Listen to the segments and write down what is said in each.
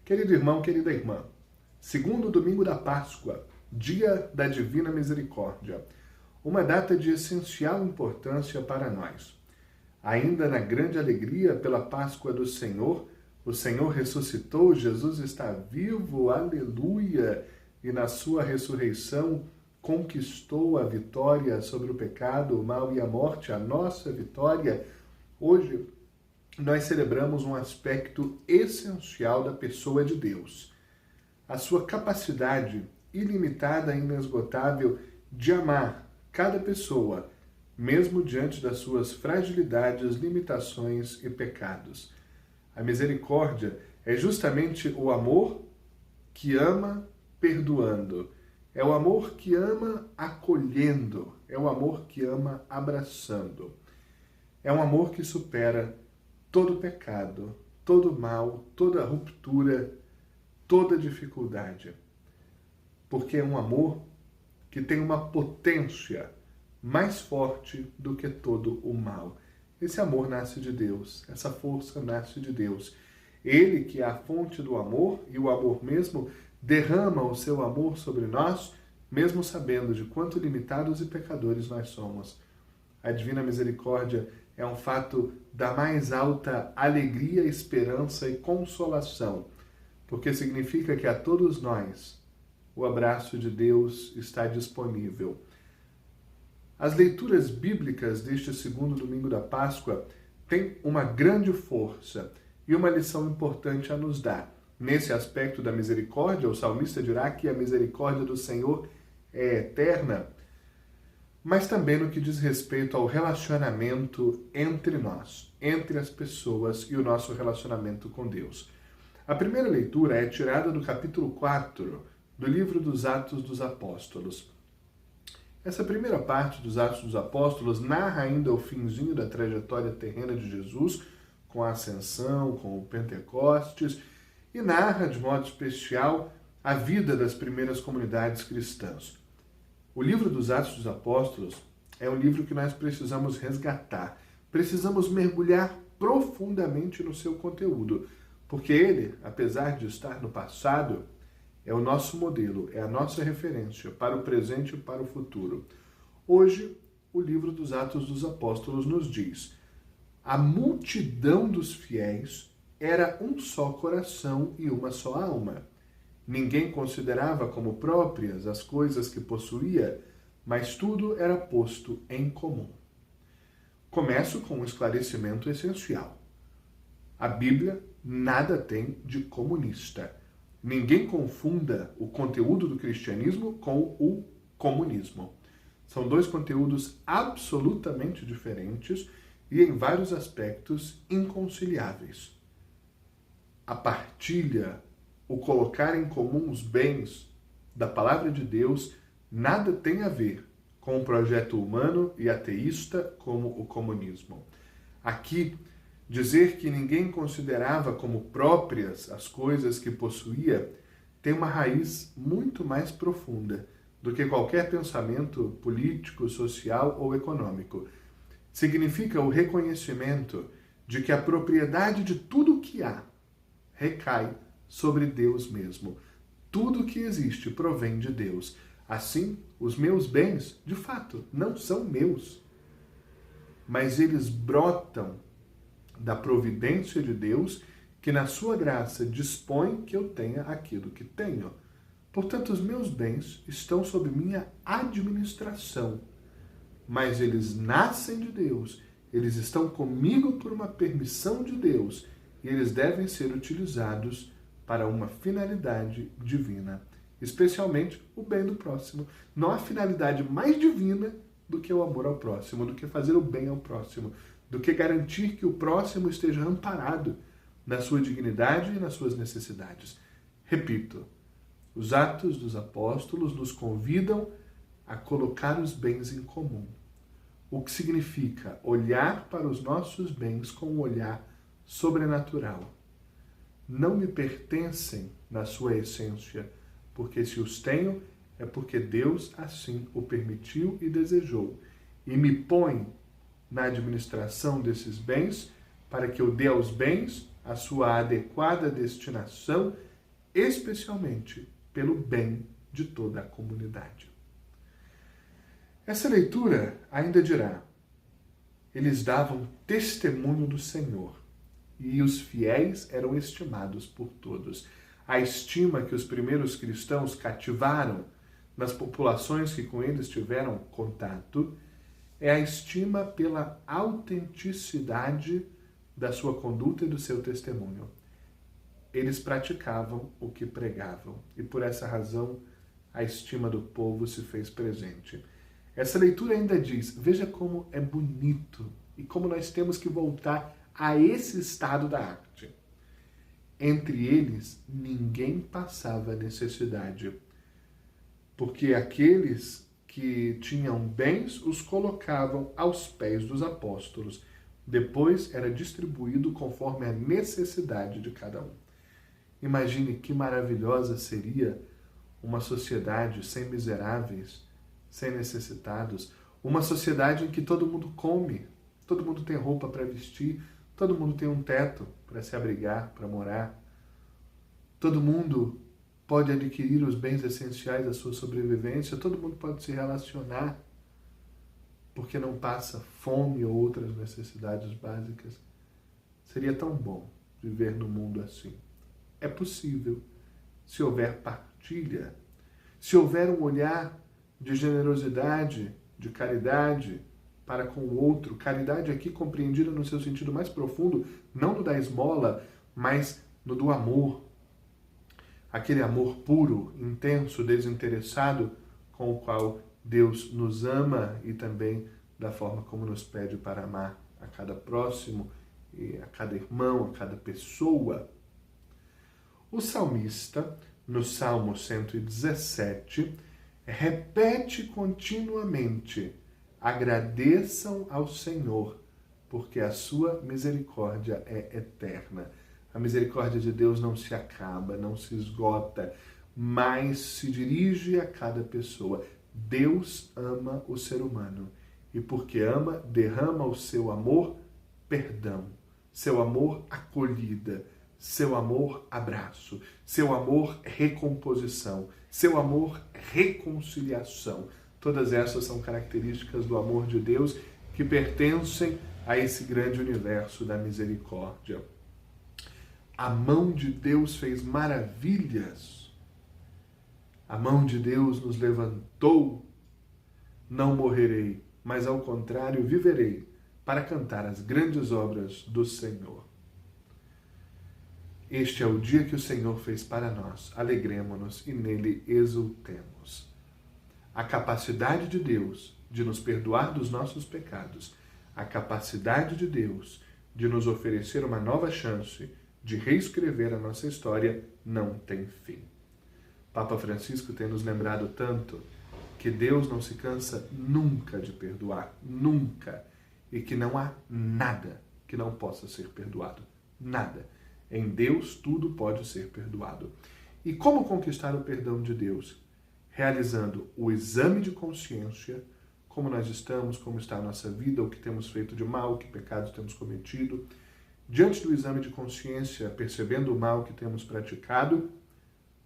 Querido irmão, querida irmã, segundo domingo da Páscoa, dia da Divina Misericórdia, uma data de essencial importância para nós. Ainda na grande alegria pela Páscoa do Senhor, o Senhor ressuscitou, Jesus está vivo, aleluia! E na sua ressurreição conquistou a vitória sobre o pecado, o mal e a morte, a nossa vitória. Hoje, nós celebramos um aspecto essencial da pessoa de Deus. A sua capacidade ilimitada e inesgotável de amar cada pessoa, mesmo diante das suas fragilidades, limitações e pecados. A misericórdia é justamente o amor que ama perdoando. É o amor que ama acolhendo. É o amor que ama abraçando. É um amor que supera todo pecado, todo mal, toda ruptura, toda dificuldade. Porque é um amor que tem uma potência mais forte do que todo o mal. Esse amor nasce de Deus, essa força nasce de Deus. Ele, que é a fonte do amor, e o amor mesmo, derrama o seu amor sobre nós, mesmo sabendo de quanto limitados e pecadores nós somos. A Divina Misericórdia é um fato da mais alta alegria, esperança e consolação, porque significa que a todos nós o abraço de Deus está disponível. As leituras bíblicas deste segundo domingo da Páscoa têm uma grande força e uma lição importante a nos dar. Nesse aspecto da misericórdia, o salmista dirá que a misericórdia do Senhor é eterna, mas também no que diz respeito ao relacionamento entre nós, entre as pessoas e o nosso relacionamento com Deus. A primeira leitura é tirada do capítulo 4 do livro dos Atos dos Apóstolos. Essa primeira parte dos Atos dos Apóstolos narra ainda o finzinho da trajetória terrena de Jesus, com a ascensão, com o Pentecostes, e narra, de modo especial, a vida das primeiras comunidades cristãs. O livro dos Atos dos Apóstolos é um livro que nós precisamos resgatar, precisamos mergulhar profundamente no seu conteúdo, porque ele, apesar de estar no passado, é o nosso modelo, é a nossa referência para o presente e para o futuro. Hoje, o livro dos Atos dos Apóstolos nos diz: a multidão dos fiéis era um só coração e uma só alma. Ninguém considerava como próprias as coisas que possuía, mas tudo era posto em comum. Começo com um esclarecimento essencial. A Bíblia nada tem de comunista. Ninguém confunda o conteúdo do cristianismo com o comunismo. São dois conteúdos absolutamente diferentes e, em vários aspectos, inconciliáveis. A partilha, o colocar em comum os bens da palavra de Deus, nada tem a ver com o projeto humano e ateísta como o comunismo. Aqui, dizer que ninguém considerava como próprias as coisas que possuía tem uma raiz muito mais profunda do que qualquer pensamento político, social ou econômico. Significa o reconhecimento de que a propriedade de tudo o que há recai sobre Deus mesmo. Tudo que existe provém de Deus. Assim, os meus bens, de fato, não são meus, mas eles brotam da providência de Deus, que na sua graça dispõe que eu tenha aquilo que tenho. Portanto, os meus bens estão sob minha administração, mas eles nascem de Deus, eles estão comigo por uma permissão de Deus, e eles devem ser utilizados para uma finalidade divina, especialmente o bem do próximo. Não há finalidade mais divina do que o amor ao próximo, do que fazer o bem ao próximo, do que garantir que o próximo esteja amparado na sua dignidade e nas suas necessidades. Repito, os Atos dos Apóstolos nos convidam a colocar os bens em comum, o que significa olhar para os nossos bens com um olhar sobrenatural. Não me pertencem na sua essência, porque se os tenho, é porque Deus assim o permitiu e desejou, e me põe na administração desses bens, para que eu dê aos bens a sua adequada destinação especialmente pelo bem de toda a comunidade. Essa leitura ainda dirá: eles davam testemunho do Senhor e os fiéis eram estimados por todos. A estima que os primeiros cristãos cativaram nas populações que com eles tiveram contato é a estima pela autenticidade da sua conduta e do seu testemunho. Eles praticavam o que pregavam e por essa razão a estima do povo se fez presente. Essa leitura ainda diz: veja como é bonito e como nós temos que voltar a esse estado da arte. Entre eles, ninguém passava necessidade, porque aqueles que tinham bens os colocavam aos pés dos apóstolos. Depois era distribuído conforme a necessidade de cada um. Imagine que maravilhosa seria uma sociedade sem miseráveis, sem necessitados, uma sociedade em que todo mundo come, todo mundo tem roupa para vestir, todo mundo tem um teto para se abrigar, para morar. Todo mundo pode adquirir os bens essenciais da sua sobrevivência, todo mundo pode se relacionar, porque não passa fome ou outras necessidades básicas. Seria tão bom viver num mundo assim. É possível, se houver partilha, se houver um olhar de generosidade, de caridade para com o outro. Caridade aqui compreendida no seu sentido mais profundo, não no da esmola, mas no do amor. Aquele amor puro, intenso, desinteressado com o qual Deus nos ama e também da forma como nos pede para amar a cada próximo, e a cada irmão, a cada pessoa. O salmista, no Salmo 117, repete continuamente: agradeçam ao Senhor, porque a sua misericórdia é eterna. A misericórdia de Deus não se acaba, não se esgota, mas se dirige a cada pessoa. Deus ama o ser humano e porque ama, derrama o seu amor perdão, seu amor acolhida, seu amor abraço, seu amor recomposição, seu amor reconciliação. Todas essas são características do amor de Deus que pertencem a esse grande universo da misericórdia. A mão de Deus fez maravilhas. A mão de Deus nos levantou. Não morrerei, mas ao contrário viverei para cantar as grandes obras do Senhor. Este é o dia que o Senhor fez para nós. Alegremo-nos e nele exultemos. A capacidade de Deus de nos perdoar dos nossos pecados, a capacidade de Deus de nos oferecer uma nova chance de reescrever a nossa história não tem fim. Papa Francisco tem nos lembrado tanto que Deus não se cansa nunca de perdoar, nunca, e que não há nada que não possa ser perdoado, nada. Em Deus tudo pode ser perdoado. E como conquistar o perdão de Deus? Realizando o exame de consciência, como nós estamos, como está a nossa vida, o que temos feito de mal, que pecados temos cometido. Diante do exame de consciência, percebendo o mal que temos praticado,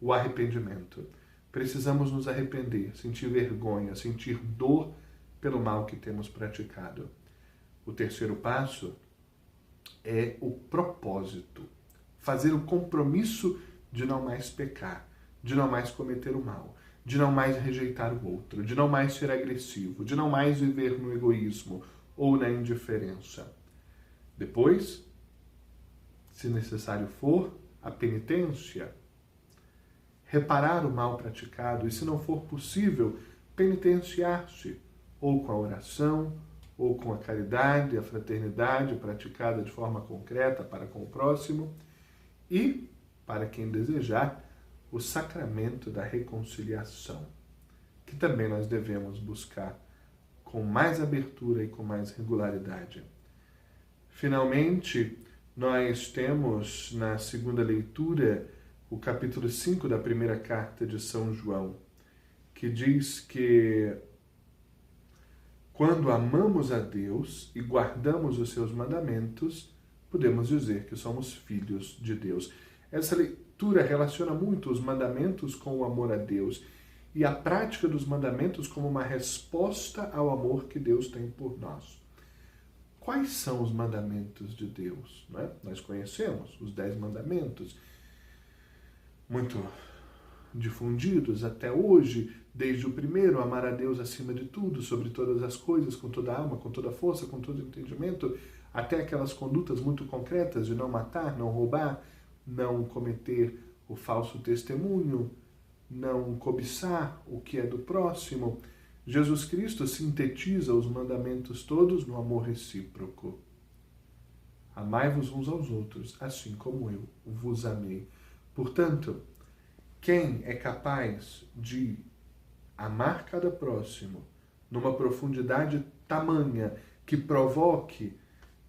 o arrependimento. Precisamos nos arrepender, sentir vergonha, sentir dor pelo mal que temos praticado. O terceiro passo é o propósito. Fazer o compromisso de não mais pecar, de não mais cometer o mal, de não mais rejeitar o outro, de não mais ser agressivo, de não mais viver no egoísmo ou na indiferença. Depois, se necessário for, a penitência, reparar o mal praticado e, se não for possível, penitenciar-se, ou com a oração, ou com a caridade, a fraternidade praticada de forma concreta para com o próximo, e, para quem desejar, o sacramento da reconciliação, que também nós devemos buscar com mais abertura e com mais regularidade. Finalmente, nós temos na segunda leitura o capítulo 5 da primeira carta de São João, que diz que quando amamos a Deus e guardamos os seus mandamentos, podemos dizer que somos filhos de Deus. Essa Escritura relaciona muito os mandamentos com o amor a Deus e a prática dos mandamentos como uma resposta ao amor que Deus tem por nós. Quais são os mandamentos de Deus? Né? Nós conhecemos os 10 mandamentos, muito difundidos até hoje, desde o primeiro, amar a Deus acima de tudo, sobre todas as coisas, com toda a alma, com toda a força, com todo o entendimento, até aquelas condutas muito concretas de não matar, não roubar, não cometer o falso testemunho, não cobiçar o que é do próximo. Jesus Cristo sintetiza os mandamentos todos no amor recíproco. Amai-vos uns aos outros, assim como eu vos amei. Portanto, quem é capaz de amar cada próximo numa profundidade tamanha que provoque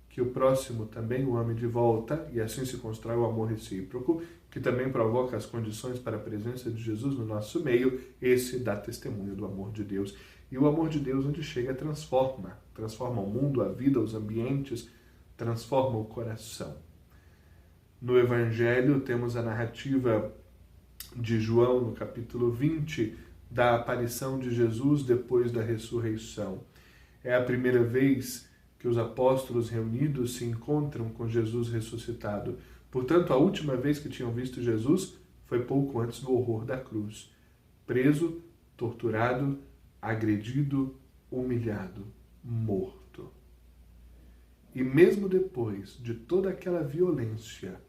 que o próximo também o ame de volta, e assim se constrói o amor recíproco, que também provoca as condições para a presença de Jesus no nosso meio, esse dá testemunho do amor de Deus. E o amor de Deus, onde chega, transforma o mundo, a vida, os ambientes, transforma o coração. No Evangelho temos a narrativa de João, no capítulo 20, da aparição de Jesus depois da ressurreição. É a primeira vez que os apóstolos reunidos se encontram com Jesus ressuscitado. Portanto, a última vez que tinham visto Jesus foi pouco antes do horror da cruz. Preso, torturado, agredido, humilhado, morto. E mesmo depois de toda aquela violência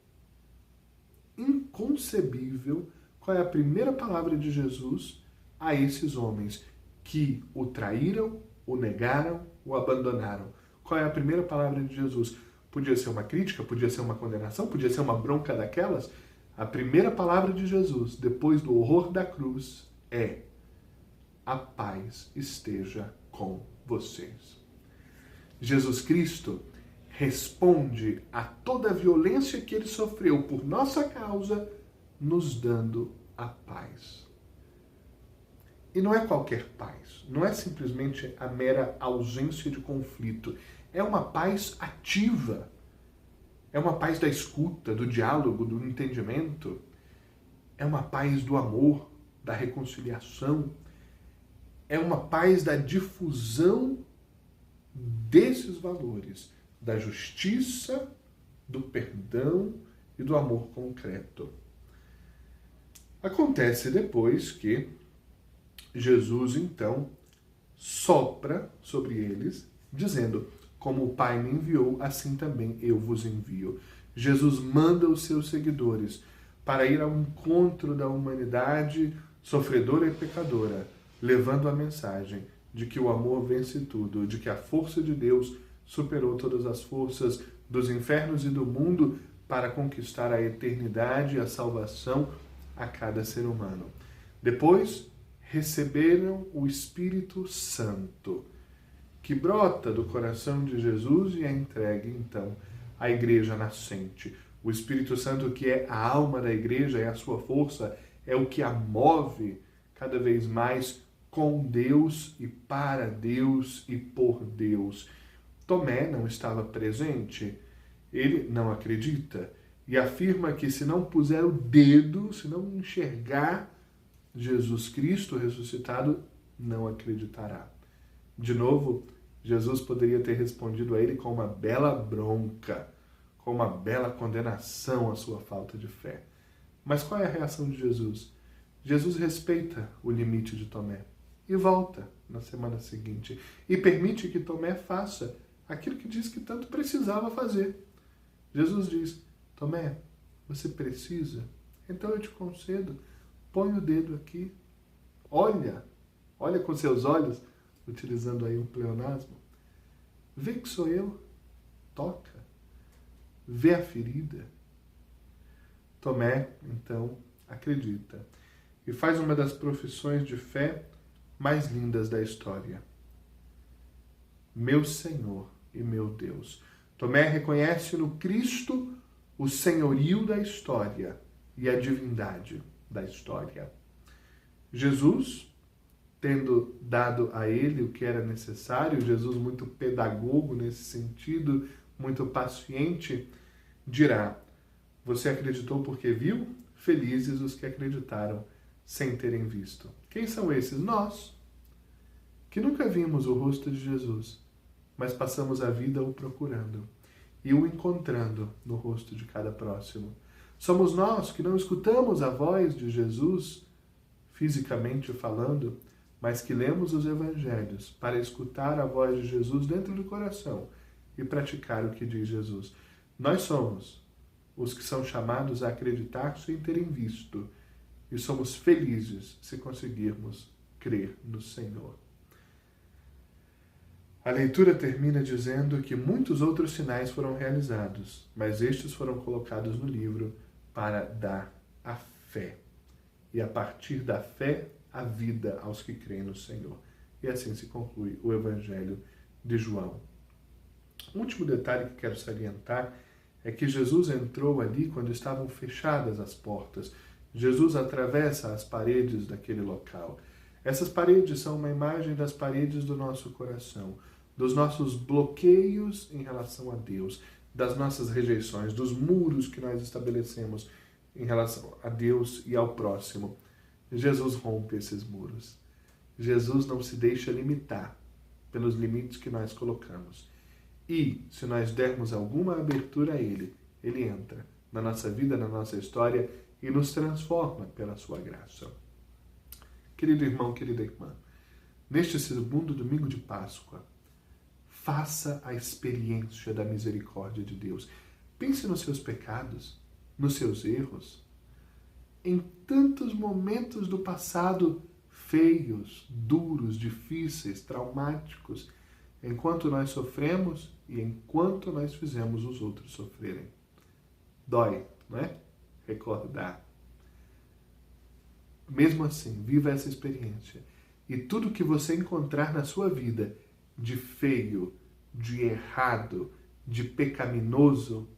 inconcebível, qual é a primeira palavra de Jesus a esses homens que o traíram, o negaram, o abandonaram? Qual é a primeira palavra de Jesus? Podia ser uma crítica, podia ser uma condenação, podia ser uma bronca daquelas. A primeira palavra de Jesus, depois do horror da cruz, é: a paz esteja com vocês. Jesus Cristo responde a toda a violência que ele sofreu por nossa causa, nos dando a paz. E não é qualquer paz, não é simplesmente a mera ausência de conflito. É uma paz ativa, é uma paz da escuta, do diálogo, do entendimento, é uma paz do amor, da reconciliação, é uma paz da difusão desses valores, da justiça, do perdão e do amor concreto. Acontece depois que Jesus, então, sopra sobre eles, dizendo: como o Pai me enviou, assim também eu vos envio. Jesus manda os seus seguidores para ir ao encontro da humanidade sofredora e pecadora, levando a mensagem de que o amor vence tudo, de que a força de Deus superou todas as forças dos infernos e do mundo para conquistar a eternidade e a salvação a cada ser humano. Depois, receberam o Espírito Santo, que brota do coração de Jesus e é entregue, então, à igreja nascente. O Espírito Santo, que é a alma da igreja, é a sua força, é o que a move cada vez mais com Deus e para Deus e por Deus. Tomé não estava presente, ele não acredita e afirma que se não puser o dedo, se não enxergar Jesus Cristo ressuscitado, não acreditará. De novo, Jesus poderia ter respondido a ele com uma bela bronca, com uma bela condenação à sua falta de fé. Mas qual é a reação de Jesus? Jesus respeita o limite de Tomé e volta na semana seguinte e permite que Tomé faça aquilo que diz que tanto precisava fazer. Jesus diz: Tomé, você precisa? Então eu te concedo. Põe o dedo aqui. Olha com seus olhos, utilizando aí um pleonasmo. Vê que sou eu. Toca. Vê a ferida. Tomé, então, acredita e faz uma das profissões de fé mais lindas da história. Meu Senhor e meu Deus. Tomé reconhece no Cristo o senhorio da história e a divindade da história. Jesus, tendo dado a ele o que era necessário, Jesus muito pedagogo nesse sentido, muito paciente, dirá: você acreditou porque viu? felizes os que acreditaram sem terem visto. Quem são esses? Nós, que nunca vimos o rosto de Jesus, mas passamos a vida o procurando e o encontrando no rosto de cada próximo. Somos nós que não escutamos a voz de Jesus, fisicamente falando, mas que lemos os evangelhos para escutar a voz de Jesus dentro do coração e praticar o que diz Jesus. Nós somos os que são chamados a acreditar sem terem visto, e somos felizes se conseguirmos crer no Senhor. A leitura termina dizendo que muitos outros sinais foram realizados, mas estes foram colocados no livro para dar a fé. E a partir da fé, a vida aos que creem no Senhor. E assim se conclui o Evangelho de João. O último detalhe que quero salientar é que Jesus entrou ali quando estavam fechadas as portas. Jesus atravessa as paredes daquele local. Essas paredes são uma imagem das paredes do nosso coração, dos nossos bloqueios em relação a Deus, das nossas rejeições, dos muros que nós estabelecemos em relação a Deus e ao próximo. Jesus rompe esses muros. Jesus não se deixa limitar pelos limites que nós colocamos. E, se nós dermos alguma abertura a Ele, Ele entra na nossa vida, na nossa história e nos transforma pela sua graça. Querido irmão, querida irmã, neste segundo domingo de Páscoa, faça a experiência da misericórdia de Deus. Pense nos seus pecados, nos seus erros, em tantos momentos do passado feios, duros, difíceis, traumáticos, enquanto nós sofremos e enquanto nós fizemos os outros sofrerem. Dói, não é? Recordar. Mesmo assim, viva essa experiência. E tudo que você encontrar na sua vida de feio, de errado, de pecaminoso,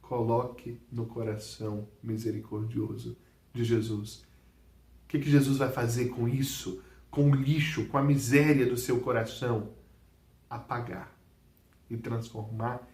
coloque no coração misericordioso de Jesus. O que Jesus vai fazer com isso? Com o lixo, com a miséria do seu coração? Apagar e transformar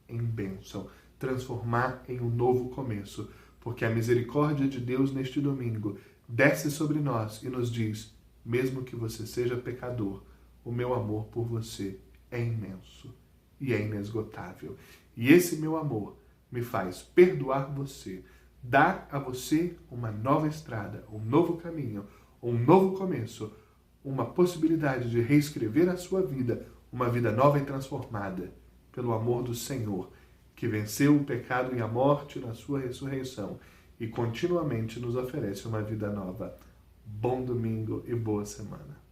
em bênção, transformar em um novo começo, porque a misericórdia de Deus neste domingo desce sobre nós e nos diz, mesmo que você seja pecador, o meu amor por você é imenso e é inesgotável. E esse meu amor me faz perdoar você, dar a você uma nova estrada, um novo caminho, um novo começo, uma possibilidade de reescrever a sua vida, uma vida nova e transformada pelo amor do Senhor, que venceu o pecado e a morte na sua ressurreição e continuamente nos oferece uma vida nova. Bom domingo e boa semana.